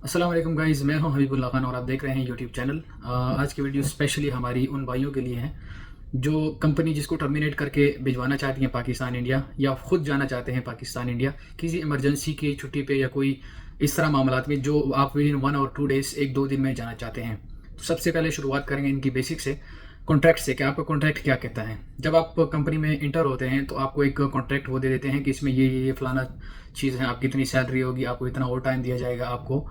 अस्सलाम वालेकुम गाइज़, मैं हूं हबीबुल्लाह खान और आप देख रहे हैं यूट्यूब चैनल। आज की वीडियो स्पेशली हमारी उन भाइयों के लिए है जो कंपनी जिसको टर्मिनेट करके भिजवाना चाहती हैं पाकिस्तान इंडिया, या ख़ुद जाना चाहते हैं पाकिस्तान इंडिया किसी इमरजेंसी की छुट्टी पे या कोई इस तरह मामलात में जो आप विद इन 1 और 2 डेज़, 1-2 दिन में जाना चाहते हैं। तो सबसे पहले शुरुआत करेंगे इनकी बेसिक से, कॉन्ट्रैक्ट से कि आपका कॉन्ट्रैक्ट क्या कहता है। जब आप कंपनी में इंटर होते हैं तो आपको एक कॉन्ट्रैक्ट वो दे देते हैं कि इसमें ये फलाना चीज़ है, आपकी इतनी सैलरी होगी, आपको इतना ओवर टाइम दिया जाएगा, आपको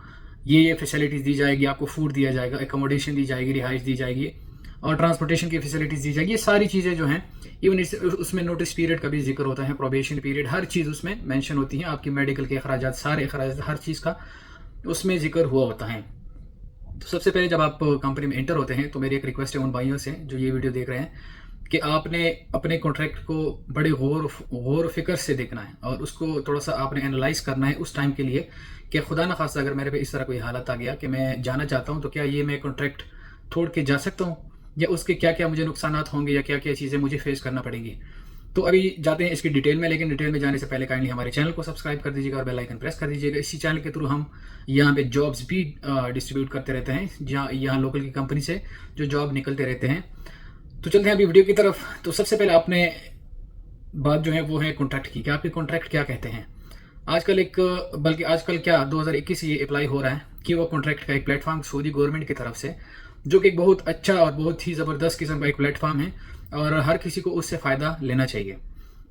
ये फैसिलिटीज़ दी जाएगी, आपको फूड दिया जाएगा, एकोमोडेशन दी जाएगी, रिहाइश दी जाएगी और ट्रांसपोर्टेशन की फैसिलिटीज़ दी जाएगी। ये सारी चीज़ें जो हैं, इवन उसमें नोटिस पीरियड का भी जिक्र होता है, प्रोबेशन पीरियड, हर चीज़ उसमें मेंशन होती है। आपकी मेडिकल के अखराजात, सारे अखराजात, हर चीज़ का उसमें जिक्र हुआ होता है। तो सबसे पहले जब आप कंपनी में एंटर होते हैं तो मेरी एक रिक्वेस्ट है उन भाइयों से जो ये वीडियो देख रहे हैं कि आपने अपने कॉन्ट्रैक्ट को बड़े गौर फिक्र से देखना है और उसको थोड़ा सा आपने एनालाइज करना है उस टाइम के लिए कि खुदा न खास्ता अगर मेरे पे इस तरह कोई हालत आ गया कि मैं जाना चाहता हूँ तो क्या ये मैं कॉन्ट्रैक्ट छोड़ के जा सकता हूँ, या उसके क्या क्या मुझे नुकसान होंगे, या क्या क्या चीज़ें मुझे फेस करना पड़ेंगी। तो अभी जाते हैं इसकी डिटेल में, लेकिन डिटेल में जाने से पहले काइंडली हमारे चैनल को सब्सक्राइब कर दीजिएगा और बेल आइकन प्रेस कर दीजिएगा। इसी चैनल के थ्रू हम यहाँ पे जॉब्स भी डिस्ट्रीब्यूट करते रहते हैं, जहाँ यहाँ लोकल की कंपनी से जो जॉब निकलते रहते हैं। तो चलते हैं अभी वीडियो की तरफ। तो सबसे पहले आपने बात जो है वो है कॉन्ट्रैक्ट की, कि आपके कॉन्ट्रैक्ट क्या कहते हैं। आजकल बल्कि आजकल क्या 2021 ये अप्लाई हो रहा है कि वो कॉन्ट्रैक्ट का एक प्लेटफॉर्म सऊदी गवर्नमेंट की तरफ से, जो कि एक बहुत अच्छा और बहुत ही ज़बरदस्त किस्म का एक प्लेटफॉर्म है और हर किसी को उससे फ़ायदा लेना चाहिए।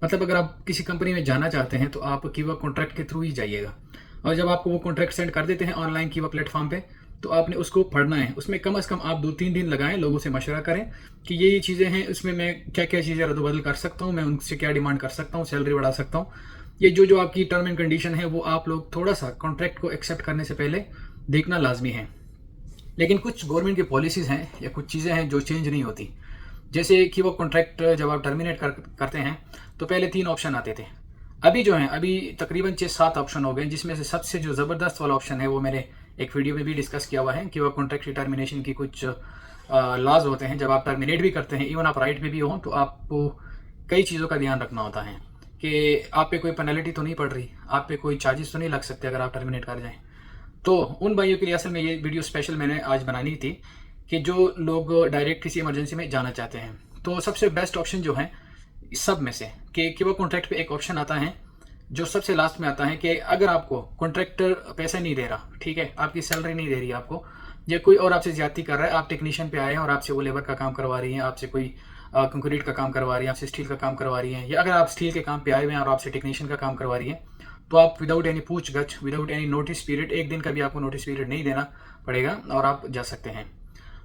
मतलब अगर आप किसी कंपनी में जाना चाहते हैं तो आप कीवा कॉन्ट्रैक्ट के थ्रू ही जाइएगा, और जब आपको वो कॉन्ट्रैक्ट सेंड कर देते हैं ऑनलाइन कीवा प्लेटफॉर्म पे, तो आपने उसको पढ़ना है। उसमें कम से कम आप 2-3 दिन लगाएं, लोगों से मशवरा करें कि ये चीज़ें हैं, इसमें मैं क्या क्या चीज़ें रद्द-बदल कर सकता हूँ, मैं उनसे क्या डिमांड कर सकता हूँ, सैलरी बढ़ा सकता हूँ। ये जो आपकी टर्म एंड कंडीशन है वो आप लोग थोड़ा सा कॉन्ट्रैक्ट को एक्सेप्ट करने से पहले देखना लाजमी है। लेकिन कुछ गवर्नमेंट की पॉलिसीज़ हैं या कुछ चीज़ें हैं जो चेंज नहीं होती। जैसे कि वो कॉन्ट्रैक्ट जब आप टर्मिनेट करते हैं तो पहले 3 ऑप्शन आते थे। अभी जो हैं, अभी तकरीबन 6-7 ऑप्शन हो गए, जिसमें से सबसे जो ज़बरदस्त वाला ऑप्शन है वो मैंने एक वीडियो में भी डिस्कस किया हुआ है कि वो कॉन्ट्रैक्ट की टर्मिनेशन की कुछ लॉज होते हैं। जब आप टर्मिनेट भी करते हैं, इवन आप राइट पे भी हो, तो आपको कई चीज़ों का ध्यान रखना होता है कि आप पे कोई पेनल्टी तो नहीं पड़ रही, आप पे कोई चार्जेस तो नहीं लग सकते अगर आप टर्मिनेट कर जाएँ। तो उन भाइयों के लिए असल में ये वीडियो स्पेशल मैंने आज बनानी थी कि जो लोग डायरेक्ट किसी इमरजेंसी में जाना चाहते हैं। तो सबसे बेस्ट ऑप्शन जो है सब में से कि वो कॉन्ट्रैक्ट पे एक ऑप्शन आता है जो सबसे लास्ट में आता है कि अगर आपको कॉन्ट्रैक्टर पैसे नहीं दे रहा, ठीक है, आपकी सैलरी नहीं दे रही है आपको, या कोई और आपसे ज्यादती कर रहा है, आप टेक्नीशियन पे आए हैं और आपसे वो लेबर का काम करवा रही है, आपसे कोई कंक्रीट का काम करवा रही है, आपसे स्टील का काम करवा रही है, या अगर आप स्टील के काम पे आए हुए हैं और आपसे टेक्नीशियन का काम करवा रही है, तो आप विदाउट एनी पूछ गछ, विदाउट एनी नोटिस पीरियड, एक दिन का भी आपको नोटिस पीरियड नहीं देना पड़ेगा और आप जा सकते हैं।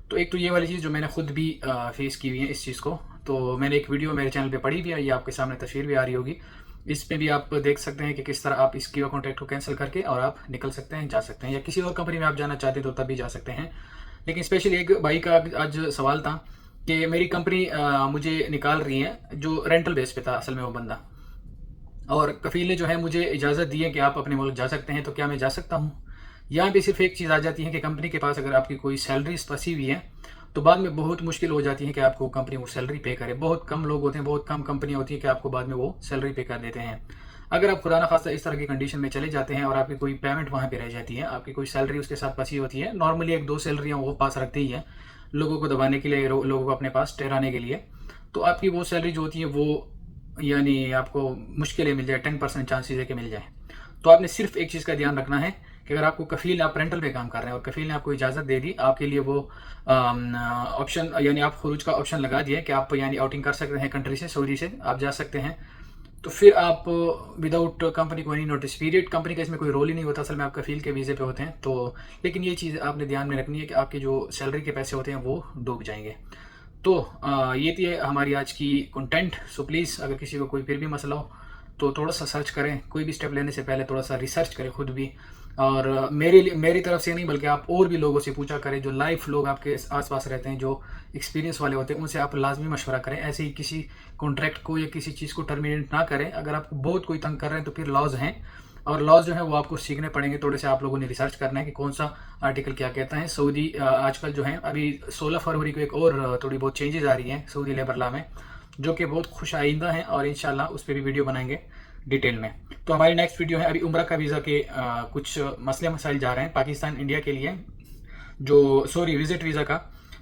तो एक तो ये वाली चीज़ जो मैंने खुद भी फेस की हुई है इस चीज़ को, तो मैंने एक वीडियो मेरे चैनल पे पड़ी भी है, ये आपके सामने तस्वीर भी आ रही होगी। इसमें भी आप देख सकते हैं कि किस तरह आप इस कीवा कॉन्ट्रैक्ट को कैंसिल करके और आप निकल सकते हैं, जा सकते हैं, या किसी और कंपनी में आप जाना चाहते हैं तो तब भी जा सकते हैं। लेकिन स्पेशली एक भाई का आज सवाल था कि मेरी कंपनी मुझे निकाल रही है, जो रेंटल बेस पे था असल में वो बंदा, और कफील ने जो है मुझे इजाज़त दी है कि आप अपने मुल्क जा सकते हैं, तो क्या मैं जा सकता हूँ। यहाँ पे सिर्फ एक चीज़ आ जाती है कि कंपनी के पास अगर आपकी कोई सैलरी फंसी हुई है तो बाद में बहुत मुश्किल हो जाती है कि आपको कंपनी वो सैलरी पे करे। बहुत कम लोग होते हैं, बहुत कम कंपनियाँ होती हैं कि आपको बाद में वो सैलरी पे कर देते हैं। अगर आप खुदा न खास्ता इस तरह की कंडीशन में चले जाते हैं और आपकी कोई पेमेंट वहाँ पे रह जाती है, आपकी कोई सैलरी उसके साथ फंसी होती है, नॉर्मली 1-2 सैलरियाँ वो पास रखते ही है लोगों को दबाने के लिए, लोगों को अपने पास ठहराने के लिए, तो आपकी वो सैलरी जो होती है वो यानी आपको मुश्किल मिल जाए, 10% चांसेस है कि मिल जाए। तो आपने सिर्फ एक चीज़ का ध्यान रखना है कि अगर आपको कफील, आप रेंटल पे काम कर रहे हैं और कफील ने आपको इजाज़त दे दी, आपके लिए वो ऑप्शन यानी आप खुरूज का ऑप्शन लगा दिया कि आप यानी आउटिंग कर सकते हैं कंट्री से, सऊदी से आप जा सकते हैं, तो फिर आप विदाउट कंपनी को एनी नोटिस पीरियड, कंपनी का इसमें कोई रोल ही नहीं होता, असल में आप कफील के वीज़े पे होते हैं। तो लेकिन ये चीज़ आपने ध्यान में रखनी है कि आपके जो सैलरी के पैसे होते हैं वो डूब जाएंगे। तो ये थी हमारी आज की कंटेंट। सो प्लीज़ अगर किसी को कोई फिर भी मसला हो तो थोड़ा सा सर्च करें, कोई भी स्टेप लेने से पहले थोड़ा सा रिसर्च करें खुद भी, और मेरी तरफ से नहीं बल्कि आप और भी लोगों से पूछा करें, जो लाइफ लोग आपके आसपास रहते हैं, जो एक्सपीरियंस वाले होते हैं, उनसे आप लाजमी मशवरा करें। ऐसे ही किसी कॉन्ट्रैक्ट को या किसी चीज़ को टर्मिनेट ना करें। अगर आपको बहुत कोई तंग कर रहे हैं तो फिर लॉज हैं, और लॉज जो है वो आपको सीखने पड़ेंगे। थोड़े से आप लोगों ने रिसर्च करना है कि कौन सा आर्टिकल क्या कहता है। सऊदी आजकल जो है अभी 16 फरवरी को एक और थोड़ी बहुत चेंजेस आ रही हैं सऊदी लेबर लॉ में, जो कि बहुत खुश आइंदा हैं, और इंशाल्लाह उस पर भी वीडियो बनाएंगे डिटेल में। तो हमारी नेक्स्ट वीडियो है अभी उम्रा का वीज़ा के कुछ मसले मसाइल जा रहे हैं पाकिस्तान इंडिया के लिए, जो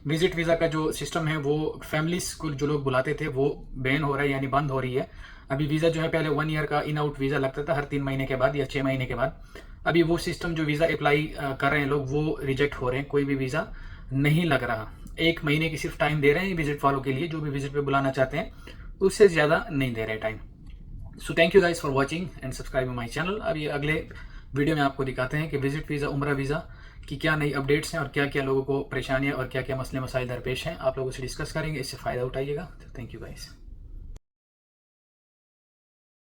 विजिट वीज़ा का जो सिस्टम है वो फैमिलीज को जो लोग बुलाते थे वो बैन हो रहा है, यानी बंद हो रही है। अभी वीज़ा जो है पहले 1 ईयर का इन आउट वीज़ा लगता था हर 3 महीने के बाद या 6 महीने के बाद। अभी वो सिस्टम जो वीज़ा अप्लाई कर रहे हैं लोग वो रिजेक्ट हो रहे हैं, कोई भी वीज़ा नहीं लग रहा। 1 महीने की सिर्फ टाइम दे रहे हैं विजिट वालों के लिए, जो भी विजिट पे बुलाना चाहते हैं उससे ज़्यादा नहीं दे रहे time. So thank you guys for watching and subscribe my channel. अब ये अगले वीडियो में आपको दिखाते हैं कि विजिट वीज़ा उम्रा वीज़ा की क्या नई अपडेट्स हैं और क्या क्या लोगों को परेशानियां और क्या क्या मसले मसाइल दरपेश हैं, आप लोगों से डिस्कस करेंगे, इससे फ़ायदा उठाइएगा। Thank you guys.